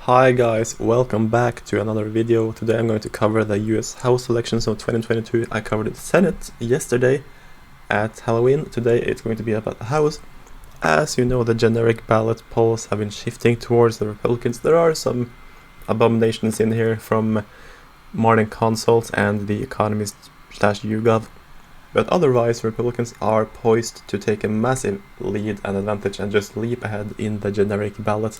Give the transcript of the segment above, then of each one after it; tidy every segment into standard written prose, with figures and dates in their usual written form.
Hi guys, welcome back to another video. Today I'm going to cover the US House elections of 2022. I covered the Senate yesterday at Halloween. Today it's going to be about the House. As you know, the generic ballot polls have been shifting towards the Republicans. There are some abominations in here from Morning Consult and The Economist/YouGov, but otherwise Republicans are poised to take a massive lead and advantage and just leap ahead in the generic ballot.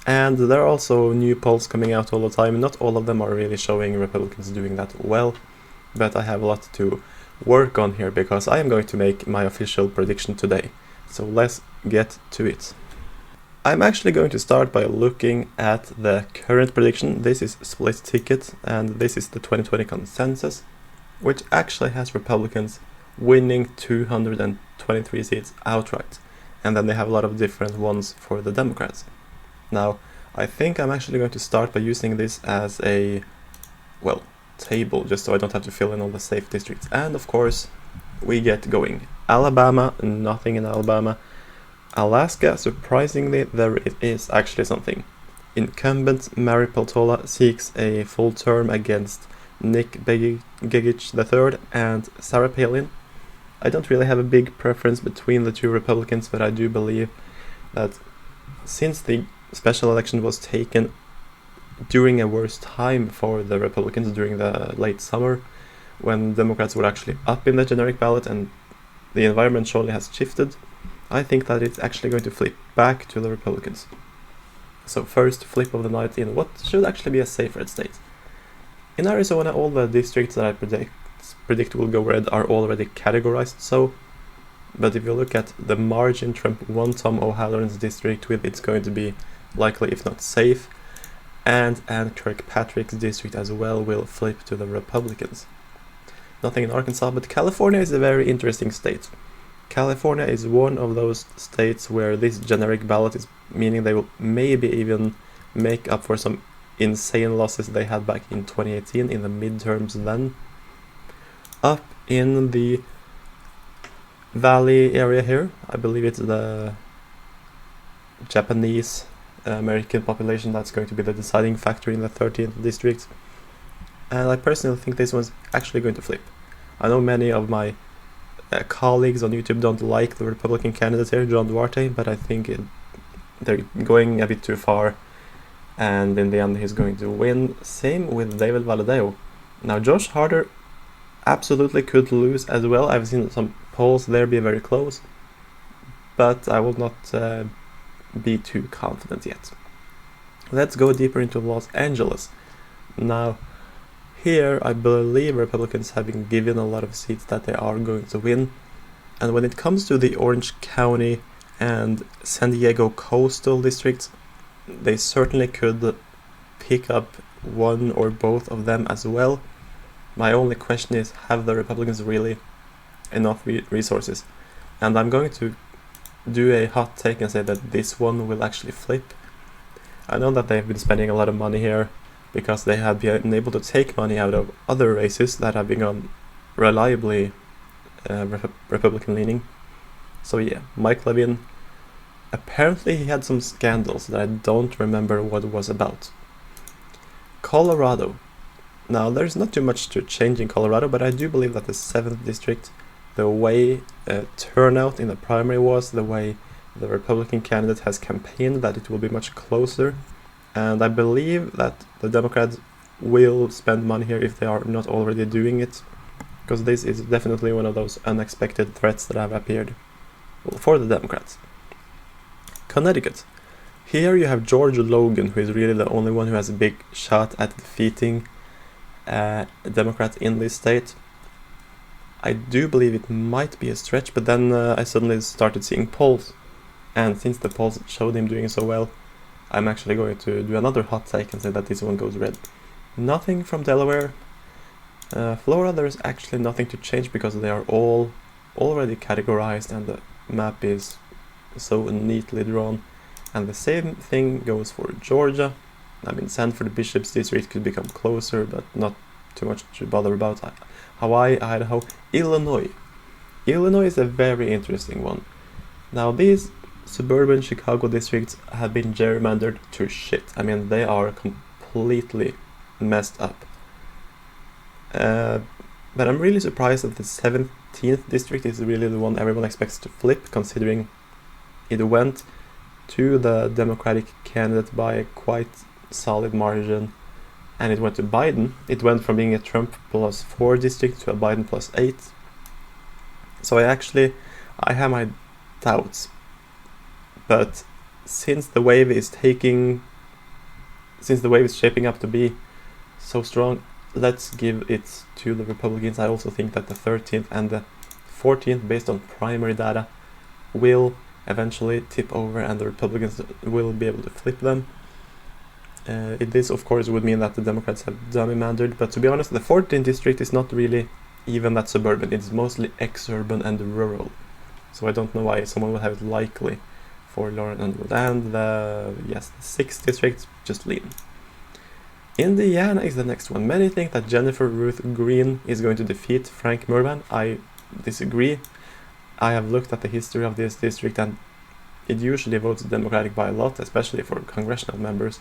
And there are also new polls coming out all the time. Not all of them are really showing Republicans doing that well, but I have a lot to work on here because I am going to make my official prediction today. So let's get to it. I'm actually going to start by looking at the current prediction. This is split ticket and this is the 2020 consensus, which actually has Republicans winning 223 seats outright. And then they have a lot of different ones for the Democrats. Now, I think I'm actually going to start by using this as a, table, just so I don't have to fill in all the safe districts. And of course, we get going. Alabama, nothing in Alabama. Alaska, surprisingly, there is actually something. Incumbent Mary Peltola seeks a full term against Nick Begich III and Sarah Palin. I don't really have a big preference between the two Republicans, but I do believe that since the special election was taken during a worse time for the Republicans during the late summer, when Democrats were actually up in the generic ballot and the environment surely has shifted, I think that it's actually going to flip back to the Republicans. So first flip of the night in what should actually be a safe red state. In Arizona, all the districts that I predict will go red are already categorized so. But if you look at the margin, Trump won Tom O'Halloran's district with it's going to be likely, if not safe, and Ann Kirkpatrick's district as well will flip to the Republicans. Nothing in Arkansas, but California is a very interesting state. California is one of those states where this generic ballot is meaning they will maybe even make up for some insane losses they had back in 2018 in the midterms then. Up in the Valley area here, I believe it's the Japanese American population that's going to be the deciding factor in the 13th district. And I personally think this one's actually going to flip. I know many of my colleagues on YouTube don't like the Republican candidate here, John Duarte, but I think they're going a bit too far, and in the end he's going to win. Same with David Valadao. Now Josh Harder absolutely could lose as well. I've seen some polls there be very close, but I will not be too confident yet. Let's go deeper into Los Angeles. Now, here I believe Republicans have been given a lot of seats that they are going to win, and when it comes to the Orange County and San Diego coastal districts, they certainly could pick up one or both of them as well. My only question is, have the Republicans really enough resources? And I'm going to do a hot take and say that this one will actually flip. I know that they've been spending a lot of money here because they have been able to take money out of other races that have become reliably Republican leaning. So yeah, Mike Levin, apparently he had some scandals that I don't remember what it was about. Colorado. Now, there's not too much to change in Colorado, but I do believe that the 7th district, the way turnout in the primary was, the way the Republican candidate has campaigned, that it will be much closer. And I believe that the Democrats will spend money here if they are not already doing it, because this is definitely one of those unexpected threats that have appeared for the Democrats. Connecticut. Here you have George Logan, who is really the only one who has a big shot at defeating Democrats in this state. I do believe it might be a stretch, but then I suddenly started seeing polls, and since the polls showed him doing so well, I'm actually going to do another hot take and say that this one goes red. Nothing from Delaware. Florida, there's actually nothing to change because they are all already categorized and the map is so neatly drawn. And the same thing goes for Georgia. I mean, Sanford Bishop's district could become closer, but not too much to bother about. Hawaii, Idaho, Illinois. Illinois is a very interesting one. Now, these suburban Chicago districts have been gerrymandered to shit. I mean, they are completely messed up. But I'm really surprised that the 17th district is really the one everyone expects to flip, considering it went to the Democratic candidate by a quite solid margin, and it went to Biden. It went from being a Trump +4 district to a Biden +8. So I have my doubts. But since the wave is shaping up to be so strong, let's give it to the Republicans. I also think that the 13th and the 14th, based on primary data, will eventually tip over and the Republicans will be able to flip them. This, of course, would mean that the Democrats have gerrymandered, but to be honest, the 14th district is not really even that suburban. It's mostly exurban and rural. So I don't know why someone would have it likely for Lauren Underwood. And the 6th district, just lean. Indiana is the next one. Many think that Jennifer Ruth Green is going to defeat Frank Murvan. I disagree. I have looked at the history of this district and it usually votes Democratic by a lot, especially for congressional members.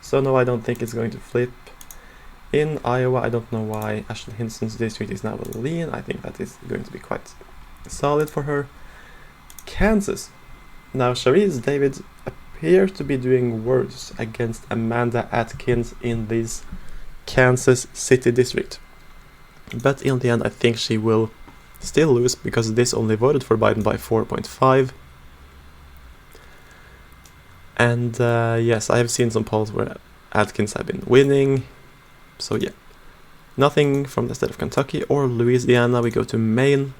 So no, I don't think it's going to flip. In Iowa, I don't know why Ashley Hinson's district is now a lean. I think that is going to be quite solid for her. Kansas. Now, Sharice Davids appear to be doing worse against Amanda Atkins in this Kansas City district. But in the end, I think she will still lose because this only voted for Biden by 4.5. And yes, I have seen some polls where Atkins have been winning. So yeah, nothing from the state of Kentucky or Louisiana. We go to Maine,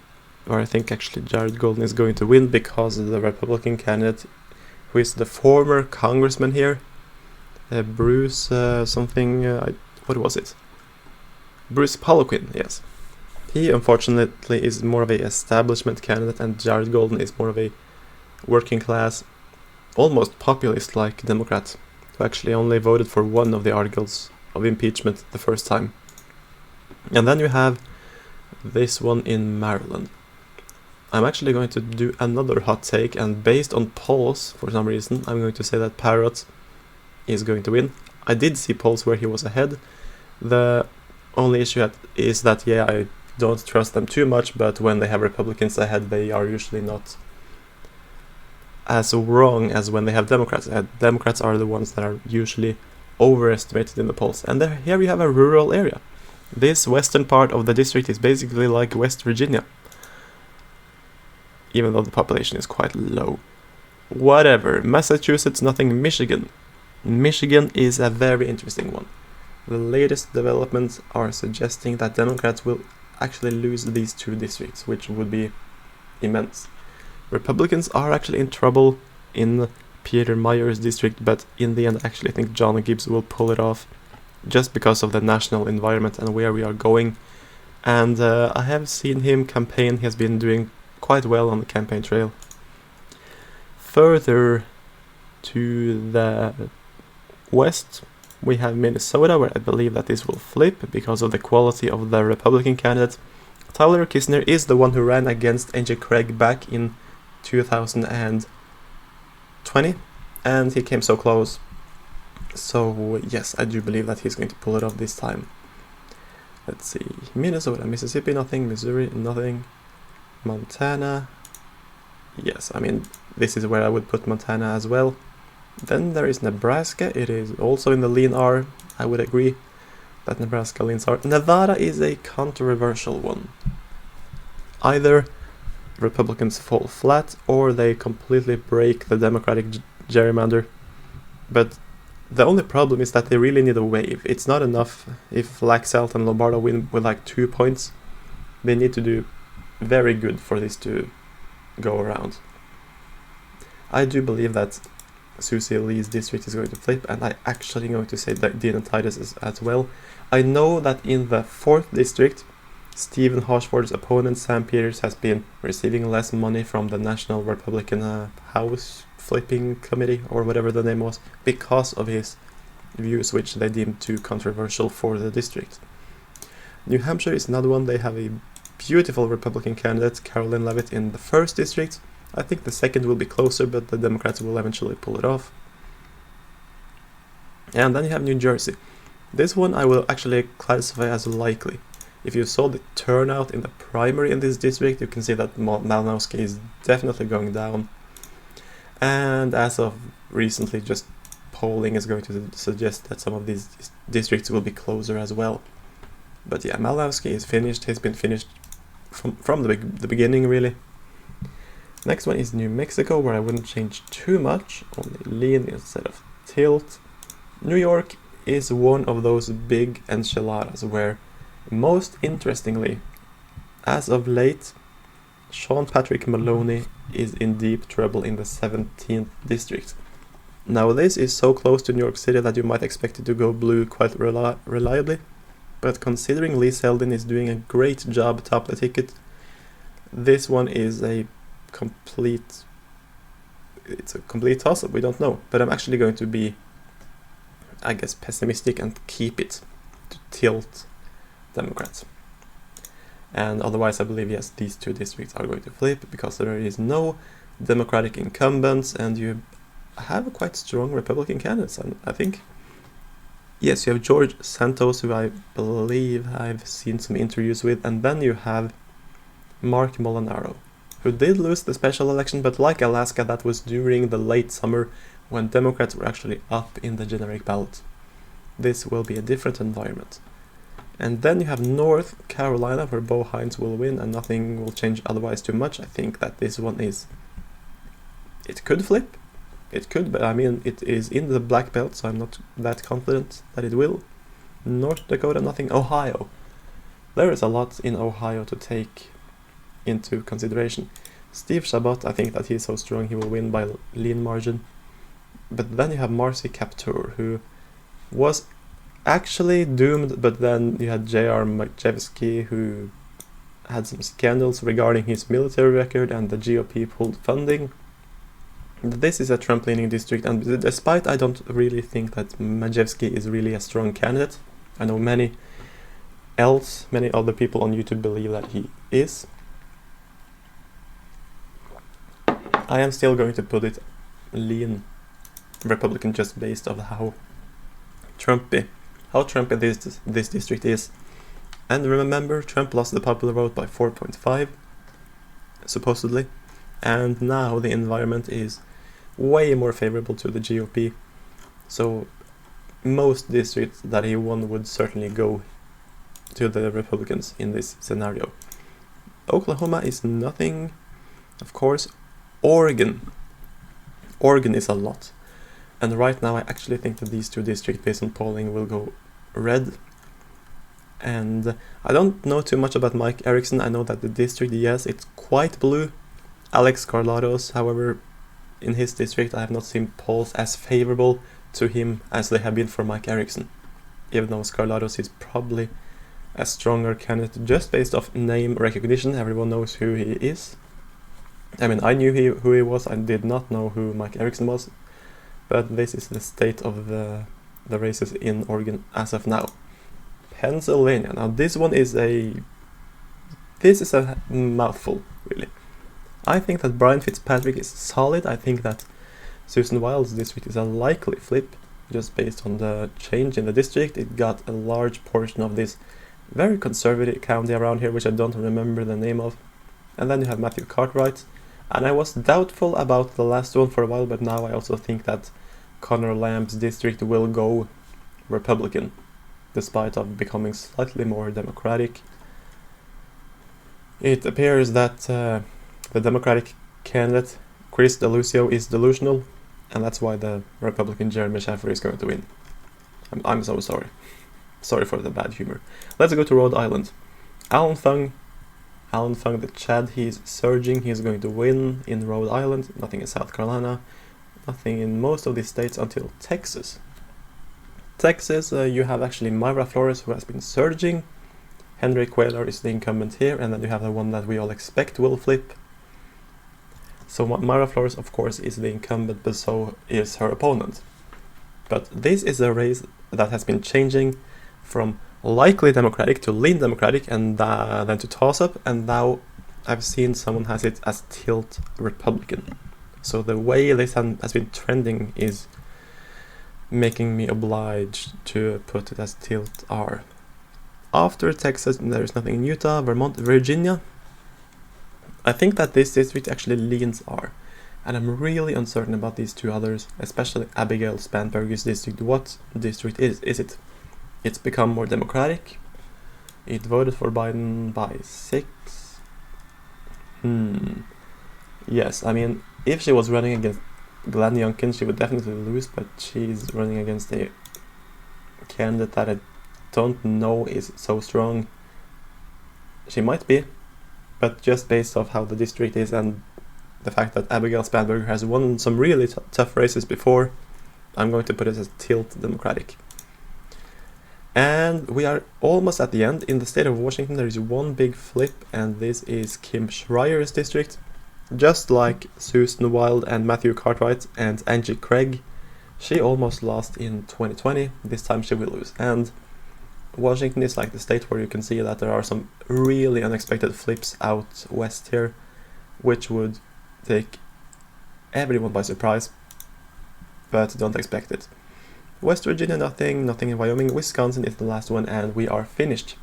where I think actually Jared Golden is going to win because of the Republican candidate, who is the former congressman here, Bruce what was it? Bruce Poliquin, yes. He unfortunately is more of a establishment candidate, and Jared Golden is more of a working class, almost populist-like Democrat, who actually only voted for one of the articles of impeachment the first time. And then you have this one in Maryland. I'm actually going to do another hot take, and based on polls, for some reason, I'm going to say that Parrott is going to win. I did see polls where he was ahead. The only issue is that, yeah, I don't trust them too much, but when they have Republicans ahead, they are usually not as wrong as when they have Democrats ahead. Democrats are the ones that are usually overestimated in the polls. And here you have a rural area. This western part of the district is basically like West Virginia, even though the population is quite low. Whatever. Massachusetts, nothing. Michigan. Michigan is a very interesting one. The latest developments are suggesting that Democrats will actually lose these two districts, which would be immense. Republicans are actually in trouble in Peter Meyer's district, but in the end I actually think John Gibbs will pull it off, just because of the national environment and where we are going. And I have seen him campaign. He has been doing quite well on the campaign trail. Further to the west, we have Minnesota, where I believe that this will flip because of the quality of the Republican candidate. Tyler Kistner is the one who ran against AJ Craig back in 2020, and he came so close. So yes, I do believe that he's going to pull it off this time. Let's see. Minnesota, Mississippi, nothing. Missouri, nothing. Montana. Yes, I mean, this is where I would put Montana as well. Then there is Nebraska. It is also in the lean R. I would agree that Nebraska leans R. Nevada is a controversial one. Either Republicans fall flat or they completely break the Democratic gerrymander. But the only problem is that they really need a wave. It's not enough if Laxalt and Lombardo win with like 2 points. They need to do very good for this to go around. I do believe that Susie Lee's district is going to flip, and I actually going to say that Dina Titus is as well. I know that in the 4th district, Stephen Hochford's opponent Sam Peters has been receiving less money from the National Republican House Flipping Committee, or whatever the name was, because of his views, which they deemed too controversial for the district. New Hampshire is another one. They have a beautiful Republican candidate, Carolyn Levitt, in the 1st district, I think the second will be closer, but the Democrats will eventually pull it off. And then you have New Jersey. This one I will actually classify as likely. If you saw the turnout in the primary in this district, you can see that Malinowski is definitely going down. And as of recently, just polling is going to suggest that some of these districts will be closer as well. But yeah, Malinowski is finished. He's been finished from the beginning, really. Next one is New Mexico, where I wouldn't change too much, only lean instead of tilt. New York is one of those big enchiladas where, most interestingly, as of late, Sean Patrick Maloney is in deep trouble in the 17th district. Now this is so close to New York City that you might expect it to go blue quite reliably, but considering Lee Zeldin is doing a great job atop the ticket, this one is a complete toss-up. We don't know, but I'm actually going to be, I guess, pessimistic and keep it to tilt Democrats. And otherwise I believe, yes, these two districts are going to flip because there is no Democratic incumbents and you have quite strong Republican candidates, I think. Yes, you have George Santos, who I believe I've seen some interviews with, and then you have Mark Molinaro, who did lose the special election, but like Alaska, that was during the late summer when Democrats were actually up in the generic ballot. This will be a different environment. And then you have North Carolina, where Bo Hines will win and nothing will change otherwise too much. I think that this one is... It could flip. It could, but I mean, it is in the black belt, so I'm not that confident that it will. North Dakota, nothing. Ohio. There is a lot in Ohio to take into consideration. Steve Chabot, I think that he's so strong he will win by lean margin. But then you have Marcy Kaptur, who was actually doomed, but then you had J.R. Majewski, who had some scandals regarding his military record and the GOP pulled funding. This is a Trump-leaning district, and despite I don't really think that Majewski is really a strong candidate, I know many other people on YouTube believe that he is, I am still going to put it lean Republican just based on how Trumpy this district is. And remember, Trump lost the popular vote by 4.5, supposedly, and now the environment is way more favorable to the GOP, so most districts that he won would certainly go to the Republicans in this scenario. Oklahoma is nothing, of course. Oregon is a lot, and right now I actually think that these two districts based on polling will go red. And I don't know too much about Mike Erickson. I know that the district, yes, it's quite blue. Alex Carlatos, however, in his district I have not seen polls as favorable to him as they have been for Mike Erickson, even though Carlatos is probably a stronger candidate just based off name recognition. Everyone knows who he is. I mean, I knew who he was. I did not know who Mike Erickson was, but this is the state of the races in Oregon as of now. Pennsylvania. Now this one is a mouthful, really. I think that Brian Fitzpatrick is solid. I think that Susan Wild's district is a likely flip, just based on the change in the district. It got a large portion of this very conservative county around here, which I don't remember the name of. And then you have Matthew Cartwright. And I was doubtful about the last one for a while, but now I also think that Connor Lamb's district will go Republican, despite of becoming slightly more Democratic. It appears that the Democratic candidate, Chris Delusio, is delusional, and that's why the Republican Jeremy Shaffer is going to win. I'm so sorry. Sorry for the bad humor. Let's go to Rhode Island. Alan Fung the Chad, he's surging, he's going to win in Rhode Island, nothing in South Carolina, nothing in most of these states until Texas. Texas, you have actually Myra Flores, who has been surging. Henry Cuellar is the incumbent here, and then you have the one that we all expect will flip. So Myra Flores, of course, is the incumbent, but so is her opponent. But this is a race that has been changing from likely Democratic to lean Democratic, and then to toss-up, and now I've seen someone has it as tilt Republican. So the way this has been trending is making me obliged to put it as tilt R. After Texas, there is nothing in Utah, Vermont, Virginia. I think that this district actually leans R, and I'm really uncertain about these two others, especially Abigail Spanberger's district. What district is it? It's become more democratic. It voted for Biden by 6. Yes, I mean, if she was running against Glenn Youngkin, she would definitely lose, but she's running against a candidate that I don't know is so strong. She might be, but just based off how the district is and the fact that Abigail Spanberger has won some really tough races before, I'm going to put it as tilt Democratic. And we are almost at the end. In the state of Washington, there is one big flip, and this is Kim Schreier's district. Just like Susan Wild and Matthew Cartwright and Angie Craig, she almost lost in 2020. This time she will lose. And Washington is like the state where you can see that there are some really unexpected flips out west here, which would take everyone by surprise, but don't expect it. West Virginia, nothing in Wyoming. Wisconsin is the last one, and we are finished.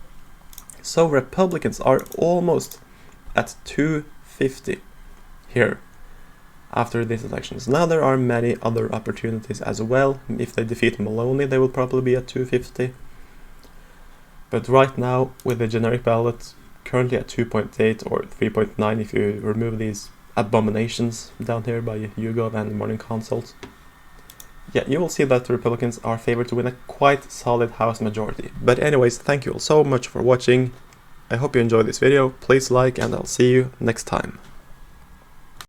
So Republicans are almost at 250 here after these elections. Now there are many other opportunities as well. If they defeat Maloney, they will probably be at 250. But right now, with the generic ballot currently at 2.8 or 3.9 if you remove these abominations down here by YouGov and Morning Consult, yeah, you will see that the Republicans are favored to win a quite solid House majority. But anyways, thank you all so much for watching. I hope you enjoyed this video. Please like, and I'll see you next time.